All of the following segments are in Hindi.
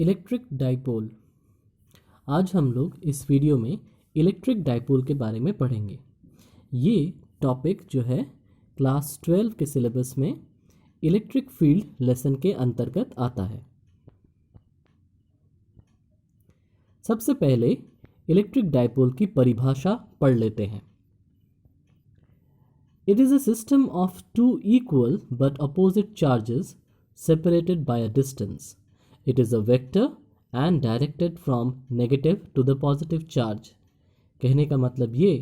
Electric dipole. आज हम लोग इस वीडियो में इलेक्ट्रिक डाइपोल के बारे में पढ़ेंगे। ये टॉपिक जो है क्लास 12 के सिलेबस में इलेक्ट्रिक फील्ड लेसन के अंतर्गत आता है। सबसे पहले इलेक्ट्रिक डाइपोल की परिभाषा पढ़ लेते हैं। It is a system of two equal but opposite charges separated by a distance. It is a vector and directed from negative to the positive charge. कहने का मतलब ये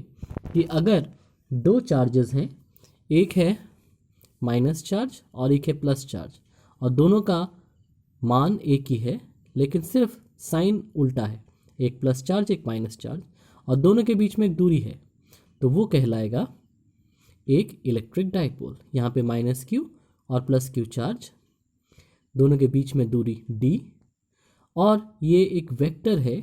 कि अगर दो चार्जेस हैं, एक है माइनस चार्ज और एक है प्लस चार्ज, और दोनों का मान एक ही है लेकिन सिर्फ साइन उल्टा है, एक प्लस चार्ज एक माइनस चार्ज, और दोनों के बीच में एक दूरी है, तो वो कहलाएगा एक इलेक्ट्रिक डाइपोल। यहाँ पे माइनस क्यू और प्लस क्यू चार्ज, दोनों के बीच में दूरी d, और ये एक वेक्टर है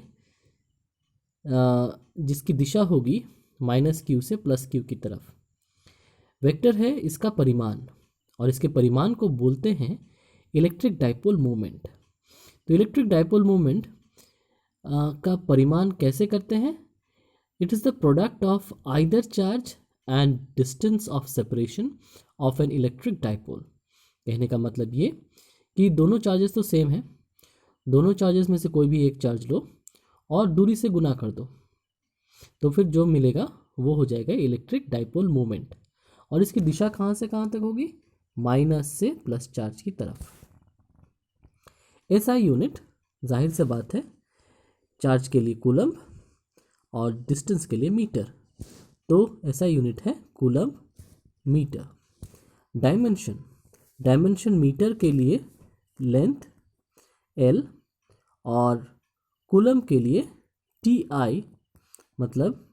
जिसकी दिशा होगी माइनस क्यू से प्लस क्यू की तरफ। वेक्टर है इसका परिमाण, और इसके परिमाण को बोलते हैं इलेक्ट्रिक डाइपोल मोमेंट। तो इलेक्ट्रिक डाइपोल मोमेंट का परिमाण कैसे करते हैं? It is the product of either charge and distance of separation of an electric dipole. कहने का मतलब ये कि दोनों चार्जेस तो सेम हैं, दोनों चार्जेस में से कोई भी एक चार्ज लो और दूरी से गुना कर दो, तो फिर जो मिलेगा वो हो जाएगा इलेक्ट्रिक डाइपोल मोमेंट। और इसकी दिशा कहाँ से कहाँ तक होगी? माइनस से प्लस चार्ज की तरफ। एसआई यूनिट जाहिर से बात है, चार्ज के लिए कूलम्ब और डिस्टेंस के लिए मीटर, तो ऐसा यूनिट है कूलम्ब मीटर। डायमेंशन मीटर के लिए लेंथ L और कूलम्ब के लिए TI, मतलब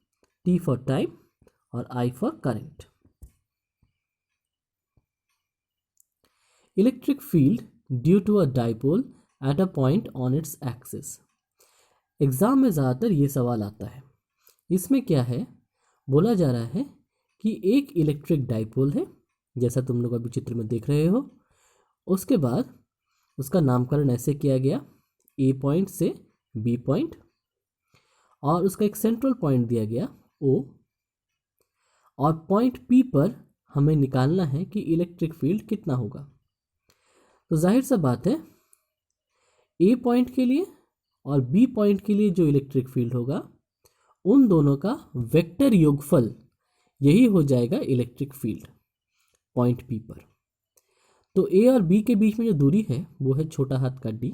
T फॉर टाइम और I for current. Electric field due to a dipole at a point on its axis. Exam में ज़्यादातर ये सवाल आता है। इसमें क्या है, बोला जा रहा है कि एक इलेक्ट्रिक डाइपोल है, जैसा तुम लोग अभी चित्र में देख रहे हो। उसके बाद उसका नामकरण ऐसे किया गया, ए पॉइंट से बी पॉइंट, और उसका एक सेंट्रल पॉइंट दिया गया ओ, और पॉइंट पी पर हमें निकालना है कि इलेक्ट्रिक फील्ड कितना होगा। तो जाहिर सा बात है, ए पॉइंट के लिए और बी पॉइंट के लिए जो इलेक्ट्रिक फील्ड होगा उन दोनों का वेक्टर योगफल यही हो जाएगा इलेक्ट्रिक फील्ड पॉइंट पी पर। तो ए और बी के बीच में जो दूरी है वो है छोटा हाथ का d,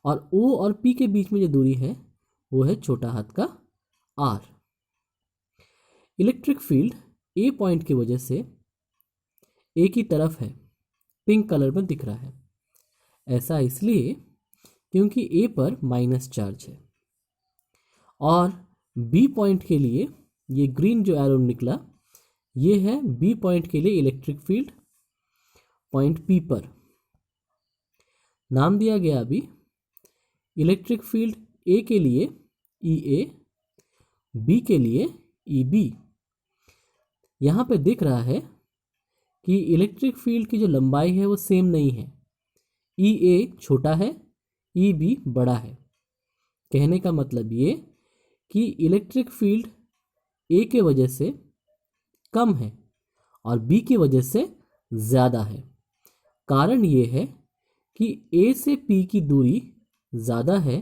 और ओ और पी के बीच में जो दूरी है वो है छोटा हाथ का r। इलेक्ट्रिक फील्ड ए पॉइंट की वजह से ए की तरफ है, पिंक कलर में दिख रहा है। ऐसा इसलिए क्योंकि ए पर माइनस चार्ज है, और बी पॉइंट के लिए ये ग्रीन जो एरो निकला ये है बी पॉइंट के लिए इलेक्ट्रिक फील्ड पॉइंट पी पर। नाम दिया गया अभी इलेक्ट्रिक फील्ड ए के लिए ई ए, बी के लिए ई बी। यहाँ पे दिख रहा है कि इलेक्ट्रिक फील्ड की जो लंबाई है वो सेम नहीं है, ई ए छोटा है, ई बी बड़ा है। कहने का मतलब ये कि इलेक्ट्रिक फील्ड ए के वजह से कम है और बी की वजह से ज़्यादा है। कारण ये है कि ए से पी की दूरी ज़्यादा है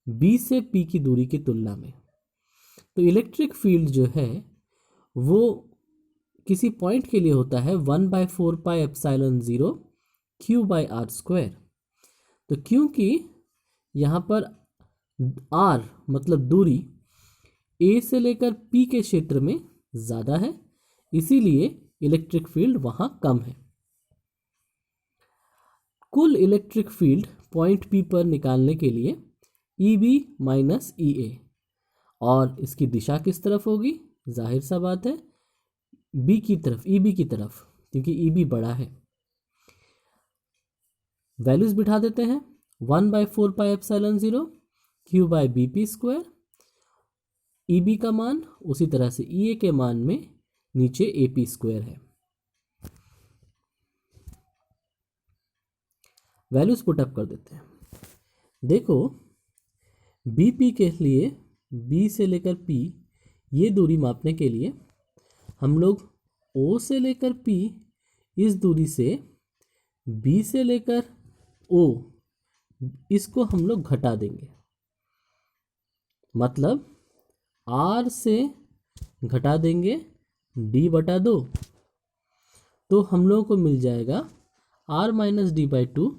बी से पी की दूरी की तुलना में। तो इलेक्ट्रिक फील्ड जो है वो किसी पॉइंट के लिए होता है 1/4πε0 Q/r²। तो क्योंकि यहाँ पर r मतलब दूरी ए से लेकर पी के क्षेत्र में ज़्यादा है, इसीलिए इलेक्ट्रिक फील्ड वहाँ कम है। कुल इलेक्ट्रिक फील्ड पॉइंट पी पर निकालने के लिए ई बी माइनस ई ए, और इसकी दिशा किस तरफ होगी? जाहिर सा बात है बी की तरफ, ई बी की तरफ, क्योंकि ई बी बड़ा है। वैल्यूज बिठा देते हैं, 1/4πε0 Q/bp²। ई बी का मान उसी तरह से ई ए के मान में नीचे ए पी स्क्वायर है। वैल्यूज पुटअप कर देते हैं। देखो बी पी के लिए, बी से लेकर पी ये दूरी मापने के लिए हम लोग ओ से लेकर पी इस दूरी से बी से लेकर ओ इसको हम लोग घटा देंगे। मतलब आर से घटा देंगे d/2, तो हम लोगों को मिल जाएगा r - d/2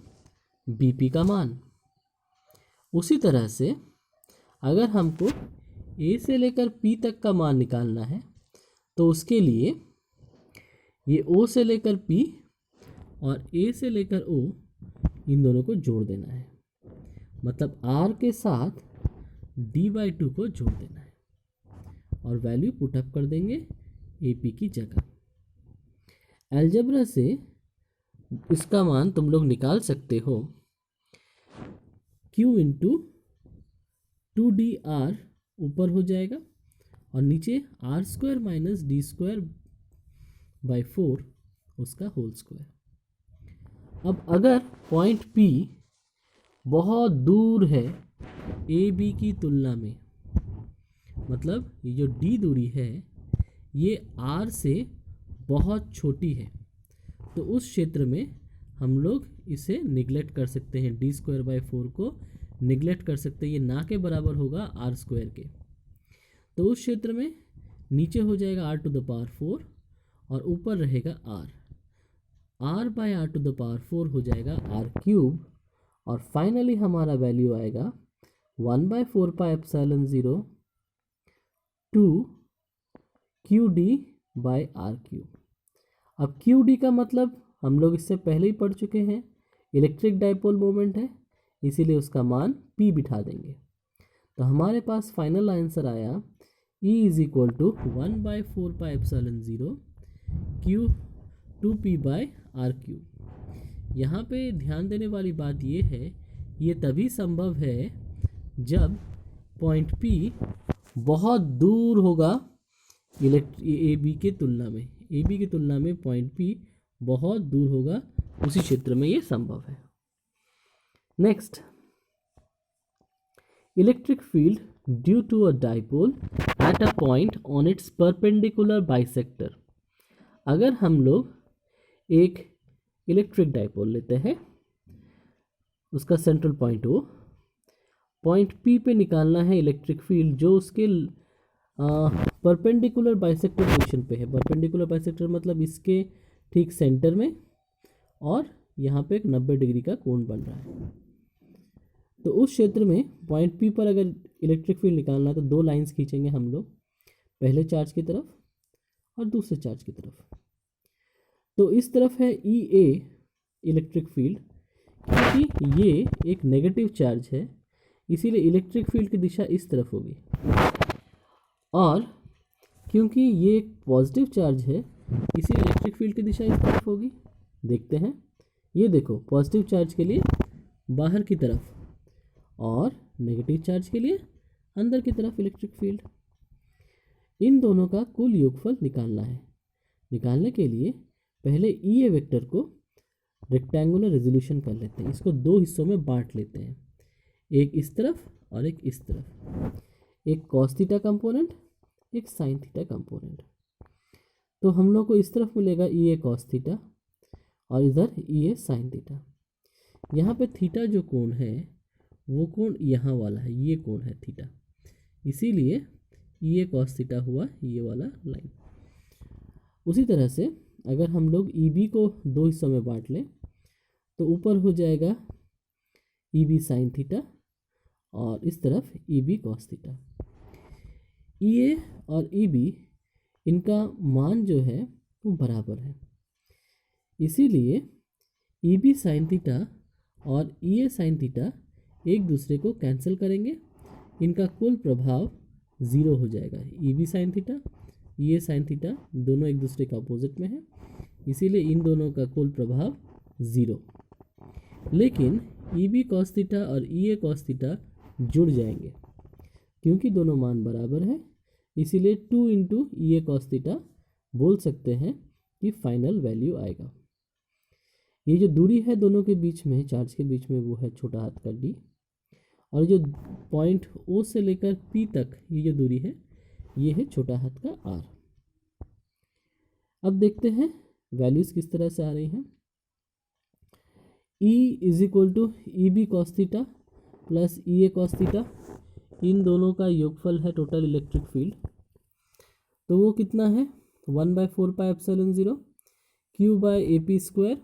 bp का मान। उसी तरह से अगर हमको a से लेकर p तक का मान निकालना है तो उसके लिए ये o से लेकर p और a से लेकर o इन दोनों को जोड़ देना है। मतलब r के साथ d/2 को जोड़ देना है और वैल्यू पुटअप कर देंगे AP की जगह। अलजेब्रा से इसका मान तुम लोग निकाल सकते हो Q × 2dr ऊपर हो जाएगा और नीचे r² - d²/4 उसका होल स्क्वायर। अब अगर पॉइंट P बहुत दूर है AB की तुलना में, मतलब ये जो D दूरी है ये R से बहुत छोटी है, तो उस क्षेत्र में हम लोग इसे निगलेक्ट कर सकते हैं, d²/4 को निगलेक्ट कर सकते हैं। ये ना के बराबर होगा r² के, तो उस क्षेत्र में नीचे हो जाएगा r⁴ और ऊपर रहेगा r/r⁴ हो जाएगा r³ और फाइनली हमारा वैल्यू आएगा 1/4πε0 2 QD/r³। अब QD का मतलब हम लोग इससे पहले ही पढ़ चुके हैं, इलेक्ट्रिक डाइपोल मोमेंट है, इसीलिए उसका मान P बिठा देंगे। तो हमारे पास फाइनल आंसर आया E = 1/4πε0 Q2P/r³। यहाँ पे ध्यान देने वाली बात ये है, ये तभी संभव है जब पॉइंट P बहुत दूर होगा AB की तुलना में। AB की तुलना में पॉइंट P बहुत दूर होगा, उसी क्षेत्र में ये संभव है। Next, electric field due to a dipole at a point on its perpendicular bisector. अगर हम लोग एक इलेक्ट्रिक डाइपोल लेते हैं, उसका central point O, point P पे निकालना है इलेक्ट्रिक फील्ड जो उसके परपेंडिकुलर बाइसेक्टर पोजीशन पे है। परपेंडिकुलर बाइसेक्टर मतलब इसके ठीक सेंटर में, और यहाँ पे एक 90 डिग्री का कोण बन रहा है। तो उस क्षेत्र में पॉइंट P पर अगर इलेक्ट्रिक फील्ड निकालना है तो दो लाइंस खींचेंगे हम लोग, पहले चार्ज की तरफ और दूसरे चार्ज की तरफ। तो इस तरफ है EA इलेक्ट्रिक फील्ड, क्योंकि ये एक नेगेटिव चार्ज है इसीलिए इलेक्ट्रिक फील्ड की दिशा इस तरफ होगी, और क्योंकि ये एक पॉजिटिव चार्ज है इसीलिए इलेक्ट्रिक फील्ड की दिशा इस तरफ होगी। देखते हैं, ये देखो पॉजिटिव चार्ज के लिए बाहर की तरफ और नेगेटिव चार्ज के लिए अंदर की तरफ इलेक्ट्रिक फील्ड। इन दोनों का कुल योगफल निकालना है। निकालने के लिए पहले EA वेक्टर को रेक्टेंगुलर रेजोल्यूशन कर लेते हैं, इसको दो हिस्सों में बांट लेते हैं, एक इस तरफ और एक इस तरफ, एक cos थीटा कंपोनेंट, एक sin थीटा कंपोनेंट। तो हम लोग को इस तरफ मिलेगा EA cos थीटा और इधर EA sin थीटा। यहाँ पे थीटा जो कोण है वो कोण यहाँ वाला है, ये कोण है थीटा, इसीलिए EA cos थीटा हुआ ये वाला लाइन। उसी तरह से अगर हम लोग EB को दो हिस्सों में बांट लें तो ऊपर हो जाएगा EB sin थीटा और इस तरफ EB cos थीटा। EA और EB इनका मान जो है वो बराबर है, इसीलिए EB sin थीटा और EA sin थीटा एक दूसरे को कैंसिल करेंगे, इनका कुल प्रभाव 0 हो जाएगा। EB sin theta EA sin theta दोनों एक दूसरे का अपोजिट में है, इसीलिए इन दोनों का कुल प्रभाव 0। लेकिन EB cos थीटा और EA cos थीटा जुड़ जाएंगे, क्योंकि दोनों मान बराबर है, इसीलिए 2 × EA cos थीटा बोल सकते हैं कि फाइनल वैल्यू आएगा। ये जो दूरी है दोनों के बीच में, चार्ज के बीच में, वो है छोटा हाथ का d, और जो पॉइंट O से लेकर P तक ये जो दूरी है ये है छोटा हाथ का r। अब देखते हैं वैल्यूज़ किस तरह से आ रही हैं। E is equal to E B cos theta plus E A cos theta, इन दोनों का योगफल है टोटल इलेक्ट्रिक फील्ड। तो वो कितना है 1/4πε0 Q by A P square,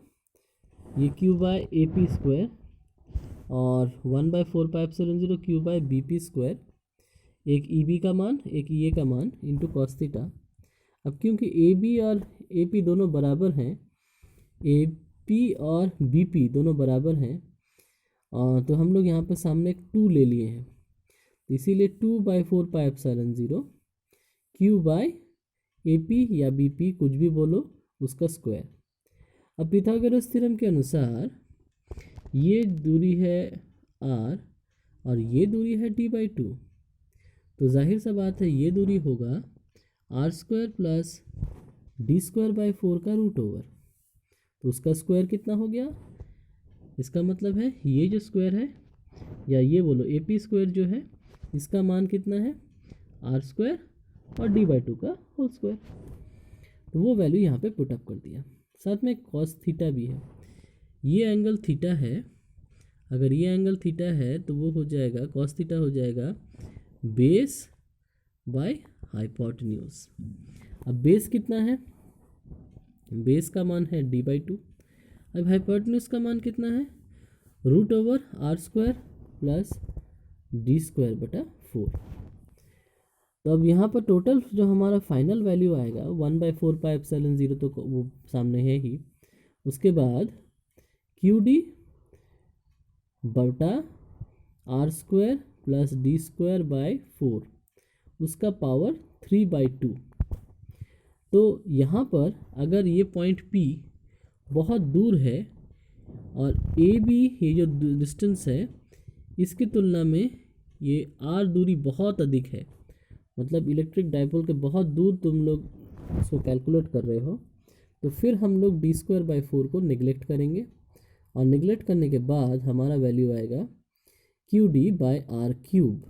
ये Q by A P square, और 1/4πε0 Q by B P square, एक ई बी का मान एक ई ए का मान इंटू कॉस थीटा। अब क्योंकि ए बी और ए पी दोनों बराबर हैं, ए पी और बी पी दोनों बराबर हैं, तो हम लोग यहाँ पर सामने एक 2 ले लिए हैं, तो इसीलिए 2/4πε0 क्यू बाय ए पी या बी पी कुछ भी बोलो उसका स्क्वायर। अब पिथागोरस थ्योरम के अनुसार ये दूरी है r और ये दूरी है d/2, तो जाहिर सा बात है ये दूरी होगा r² प्लस d²/4 का रूट ओवर, तो उसका स्क्वायर कितना हो गया। इसका मतलब है ये जो स्क्वायर है या ये बोलो ए पी स्क्वायर जो है इसका मान कितना है r² और d/2 का होल स्क्वायर। तो वो वैल्यू यहाँ पे पुटअप कर दिया। साथ में कॉस थीटा भी है, ये एंगल थीटा है, अगर ये एंगल थीटा है तो वो हो जाएगा कॉस थीटा हो जाएगा बेस बाय हाइपोटेन्यूज। अब बेस कितना है, बेस का मान है d/2। अब हाइपोटेन्यूज का मान कितना है root over r² plus d²/4। तो अब यहाँ पर टोटल जो हमारा फाइनल वैल्यू आएगा 1/4πε0 तो वो सामने है ही, उसके बाद क्यू डी बटा r² प्लस d²/4 उसका पावर 3/2। तो यहाँ पर अगर ये पॉइंट P बहुत दूर है और ए बी ये जो डिस्टेंस है इसकी तुलना में ये r दूरी बहुत अधिक है, मतलब इलेक्ट्रिक डाइपोल के बहुत दूर तुम लोग इसको कैलकुलेट कर रहे हो, तो फिर हम लोग d²/4 को निगलेक्ट करेंगे और निगलेक्ट करने के बाद हमारा वैल्यू आएगा Q D by R cube.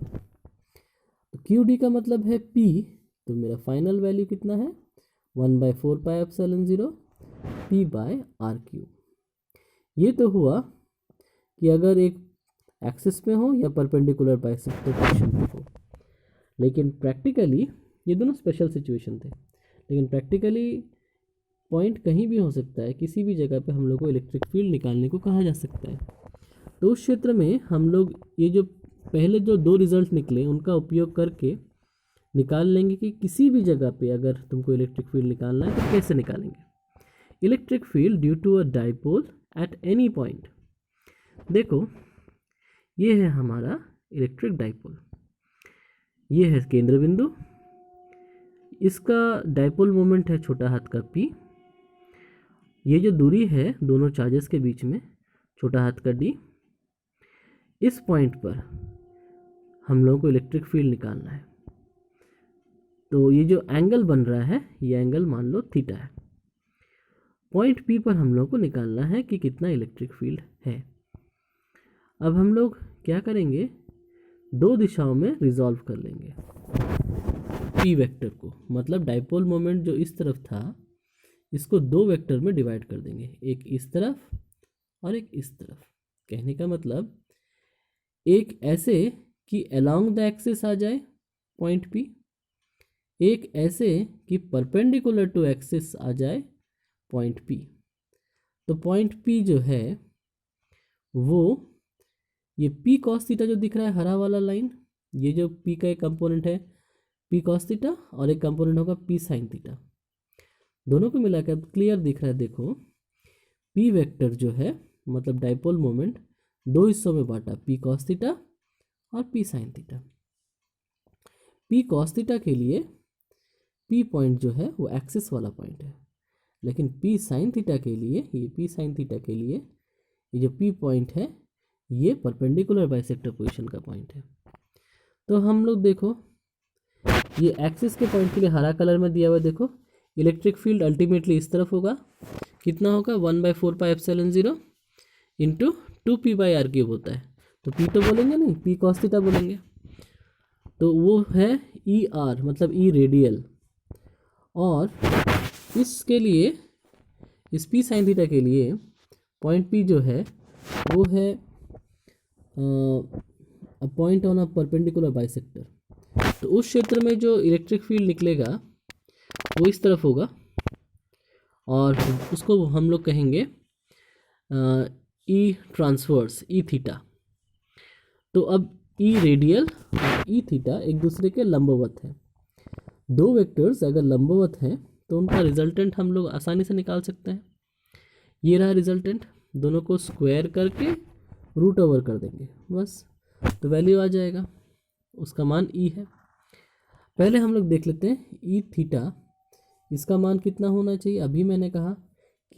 तो क्यू डी का मतलब है P, तो मेरा फाइनल वैल्यू कितना है 1/4πε0 P बाय आर क्यूब। ये तो हुआ कि अगर एक एक्सिस में हो या परपेंडिकुलर बाइसेक्टर पोजीशन में हो, लेकिन प्रैक्टिकली ये दोनों स्पेशल सिचुएशन थे, लेकिन प्रैक्टिकली पॉइंट कहीं भी हो सकता है, किसी भी जगह पे हम लोग को इलेक्ट्रिक फील्ड निकालने को कहा जा सकता है। तो उस क्षेत्र में हम लोग ये जो पहले जो 2 रिजल्ट निकले उनका उपयोग करके निकाल लेंगे कि किसी भी जगह पे अगर तुमको इलेक्ट्रिक फील्ड निकालना है तो कैसे निकालेंगे। Electric field due to a dipole at any point. देखो ये है हमारा इलेक्ट्रिक डाइपोल, ये है केंद्र बिंदु, इसका डाइपोल मोमेंट है छोटा हाथ का P, ये जो दूरी है दोनों चार्जेस के बीच में छोटा हाथ का D। इस पॉइंट पर हम लोगों को इलेक्ट्रिक फील्ड निकालना है, तो ये जो एंगल बन रहा है ये एंगल मान लो थीटा है। पॉइंट P पर हम लोग को निकालना है कि कितना इलेक्ट्रिक फील्ड है। अब हम लोग क्या करेंगे, 2 दिशाओं में रिजॉल्व कर लेंगे P वेक्टर को, मतलब डाइपोल मोमेंट जो इस तरफ था इसको 2 वेक्टर में डिवाइड कर देंगे, एक इस तरफ और एक इस तरफ। कहने का मतलब एक ऐसे कि अलोंग द एक्सिस आ जाए पॉइंट P, एक ऐसे कि परपेंडिकुलर टू एक्सिस आ जाए पॉइंट P। तो पॉइंट P जो है वो ये P cos थीटा जो दिख रहा है हरा वाला लाइन, ये जो P का एक कंपोनेंट है P cos थीटा और एक कंपोनेंट होगा P sin थीटा, दोनों को मिलाकर क्लियर दिख रहा है। देखो P वेक्टर जो है मतलब डाइपोल मोमेंट 2 हिस्सों में बांटा, P cos थीटा और P sin theta. P cos theta के लिए P पॉइंट जो है वो एक्सिस वाला पॉइंट है, लेकिन P sin थीटा के लिए ये P sin थीटा के लिए ये जो P पॉइंट है ये परपेंडिकुलर बाइसेक्टर पोजीशन का पॉइंट है। तो हम लोग देखो ये एक्सिस के पॉइंट के लिए हरा कलर में दिया हुआ, देखो इलेक्ट्रिक फील्ड अल्टीमेटली इस तरफ होगा, कितना होगा 1/4πε0 इंटू 2P/r क्यूब होता है, तो पी तो बोलेंगे नहीं, पी कॉस थीटा बोलेंगे। तो वो है ई आर, मतलब ई रेडियल। और इसके लिए, इस पी साइन थीटा के लिए पॉइंट पी जो है वो है अ point on a perpendicular bisector. तो उस क्षेत्र में जो इलेक्ट्रिक फील्ड निकलेगा वो इस तरफ होगा और उसको हम लोग कहेंगे ई ट्रांसवर्स, ई थीटा। तो अब ई रेडियल और ई थीटा एक दूसरे के लंबवत हैं। दो वेक्टर्स अगर लंबवत हैं तो उनका रिजल्टेंट हम लोग आसानी से निकाल सकते हैं। ये रहा रिजल्टेंट, दोनों को स्क्वायर करके रूट ओवर कर देंगे बस, तो वैल्यू आ जाएगा, उसका मान ई है। पहले हम लोग देख लेते हैं ई थीटा, इसका मान कितना होना चाहिए। अभी मैंने कहा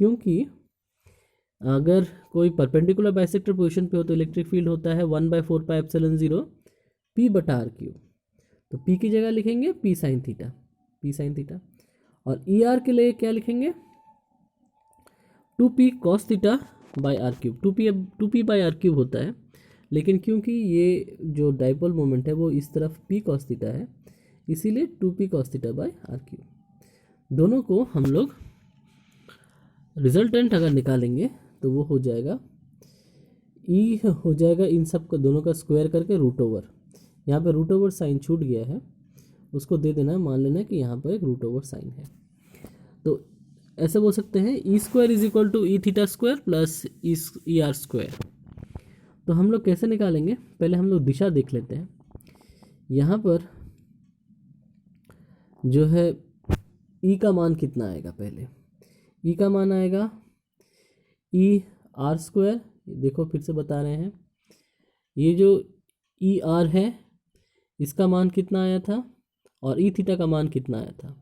क्योंकि अगर कोई परपेंडिकुलर बाइसेक्टर पोजीशन पे हो तो इलेक्ट्रिक फील्ड होता है 1/4πε0 p/r³। तो p की जगह लिखेंगे p sine theta, p sine theta. और ई आर के लिए क्या लिखेंगे, 2p cos theta by r³। 2p/r³ होता है, लेकिन क्योंकि ये जो डाइपोल मोमेंट है वो इस तरफ p cos थीटा है, इसीलिए 2p cos theta by r³। दोनों को हम लोग रिजल्टेंट अगर निकालेंगे तो वो हो जाएगा ई, हो जाएगा इन सब को दोनों का स्क्वायर करके रूट ओवर। यहाँ पे रूट ओवर साइन छूट गया है, उसको दे देना है, मान लेना है कि यहाँ पर एक रूट ओवर साइन है। तो ऐसे बोल सकते हैं E square is equal to E theta square plus E R square. तो हम लोग कैसे निकालेंगे, पहले हम लोग दिशा देख लेते हैं। यहाँ पर जो है ई का मान कितना आएगा, पहले ई का मान आएगा ई आर स्क्वायर। देखो फिर से बता रहे हैं, ये जो ई आर है इसका मान कितना आया था और ई थीटा का मान कितना आया था।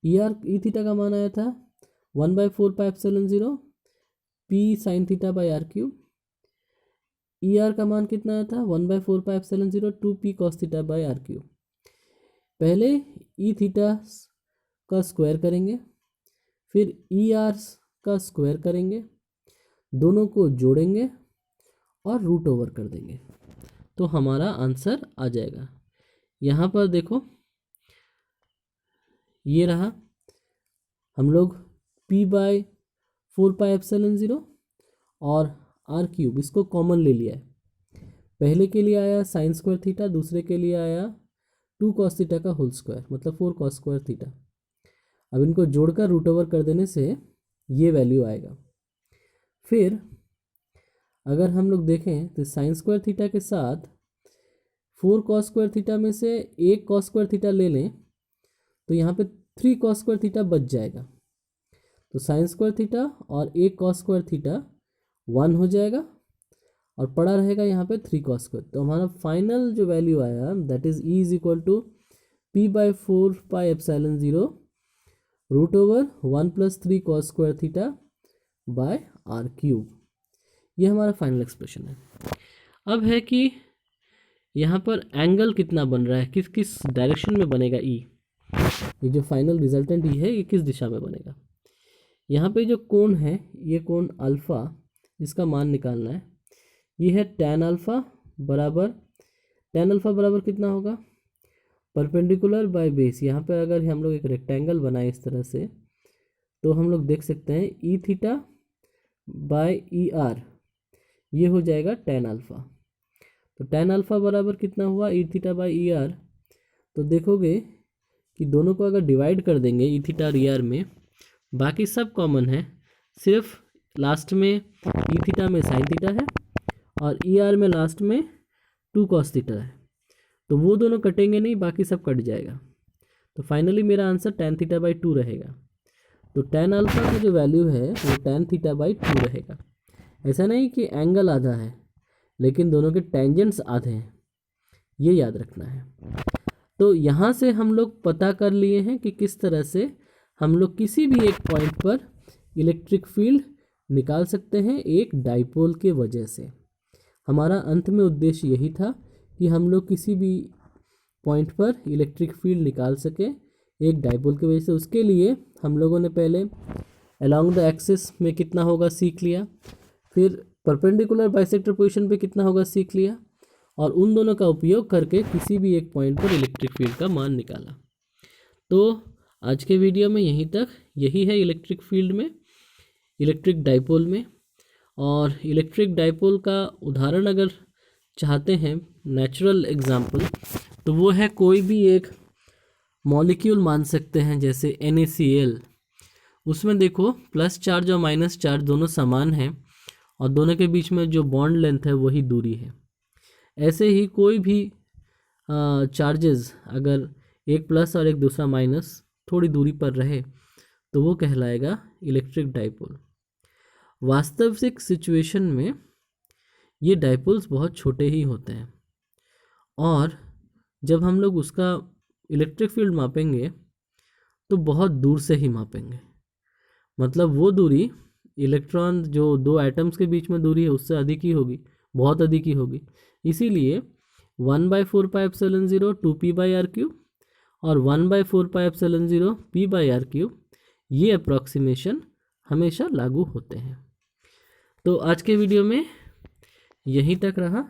ई थीटा का मान आया था 1/4πε0 p sine theta by r³। E R का मान कितना आया था 1/4πε0 2p cos theta by r³। पहले ई थीटा का स्क्वायर करेंगे, फिर ई आर का स्क्वायर करेंगे, दोनों को जोड़ेंगे और रूट ओवर कर देंगे, तो हमारा आंसर आ जाएगा। यहाँ पर देखो ये रहा, हम लोग p/4πε0 और r³ इसको कॉमन ले लिया है। पहले के लिए आया साइन स्क्वायर थीटा, दूसरे के लिए आया 2 cos थीटा का होल स्क्वायर, मतलब 4 cos स्क्वायर थीटा। अब इनको जोड़कर रूट ओवर कर देने से ये वैल्यू आएगा। फिर अगर हम लोग देखें तो साइन स्क्वायर थीटा के साथ 4 cos स्क्वायर थीटा में से एक cos स्क्वायर थीटा ले लें तो यहाँ पे 3 cos स्क्वायर थीटा बच जाएगा। तो साइन स्क्वायर थीटा और एक cos स्क्वायर थीटा 1 हो जाएगा और पड़ा रहेगा यहाँ पे 3 cos स्क्वायर। तो हमारा फाइनल जो वैल्यू आया that is E is equal to p/4πε0 root over 1 + 3 cos square theta by r³। ये हमारा फाइनल एक्सप्रेशन है। अब है कि यहाँ पर एंगल कितना बन रहा है, किस किस डायरेक्शन में बनेगा ई। ये जो फाइनल रिजल्टेंट ई है ये किस दिशा में बनेगा। यहाँ पे जो कोण है, ये कोण अल्फ़ा, इसका मान निकालना है। ये है tan अल्फ़ा बराबर, tan अल्फ़ा बराबर कितना होगा, परपेंडिकुलर बाय बेस। यहाँ पर अगर हम लोग एक रेक्टेंगल बनाए इस तरह से तो हम लोग देख सकते हैं E theta by E R, ये हो जाएगा tan अल्फ़ा। तो tan अल्फ़ा बराबर कितना हुआ E theta by E R. तो देखोगे कि दोनों को अगर डिवाइड कर देंगे ई थीटा और ई आर में, बाकी सब कॉमन है, सिर्फ लास्ट में ई थीटा में साइन थीटा है और ई आर में लास्ट में 2 cos थीटा है। तो वो दोनों कटेंगे नहीं, बाकी सब कट जाएगा। तो फाइनली मेरा आंसर tan थीटा बाई 2 रहेगा। तो tan अल्फ़ा का जो वैल्यू है वो tan थीटा बाई 2 रहेगा। ऐसा नहीं कि एंगल आधा है, लेकिन दोनों के टेंजेंट्स आधे हैं, ये याद रखना है। तो यहाँ से हम लोग पता कर लिए हैं कि किस तरह से हम लोग किसी भी एक पॉइंट पर इलेक्ट्रिक फील्ड निकाल सकते हैं एक डाइपोल के वजह से। हमारा अंत में उद्देश्य यही था कि हम लोग किसी भी पॉइंट पर इलेक्ट्रिक फील्ड निकाल सकें एक डाइपोल की वजह से। उसके लिए हम लोगों ने पहले अलोंग द एक्सिस में कितना होगा सीख लिया, फिर परपेंडिकुलर बाइसेक्टर पोजीशन पे कितना होगा सीख लिया, और उन दोनों का उपयोग करके किसी भी एक पॉइंट पर इलेक्ट्रिक फील्ड का मान निकाला। तो आज के वीडियो में यहीं तक, यही है इलेक्ट्रिक फील्ड में, इलेक्ट्रिक डाइपोल में। और इलेक्ट्रिक डाइपोल का उदाहरण अगर चाहते हैं, नेचुरल एग्जाम्पल, तो वो है कोई भी एक मॉलिक्यूल मान सकते हैं, जैसे NaCl। उसमें देखो प्लस चार्ज और माइनस चार्ज दोनों समान हैं, और दोनों के बीच में जो बॉन्ड लेंथ है वही दूरी है। ऐसे ही कोई भी चार्जेस अगर एक प्लस और एक दूसरा माइनस थोड़ी दूरी पर रहे तो वो कहलाएगा इलेक्ट्रिक डाइपोल। वास्तविक सिचुएशन में ये डाइपोल्स बहुत छोटे ही होते हैं, और जब हम लोग उसका इलेक्ट्रिक फील्ड मापेंगे तो बहुत दूर से ही मापेंगे। मतलब वो दूरी इलेक्ट्रॉन जो दो एटम्स के बीच में दूरी है उससे अधिक ही होगी, बहुत अधिक ही होगी। इसीलिए 1/4πε0 2p/r³ और 1/4πε0 p/r³ ये अप्रॉक्सीमेशन हमेशा लागू होते हैं। तो आज के वीडियो में यहीं तक रहा।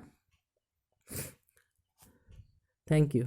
Thank you.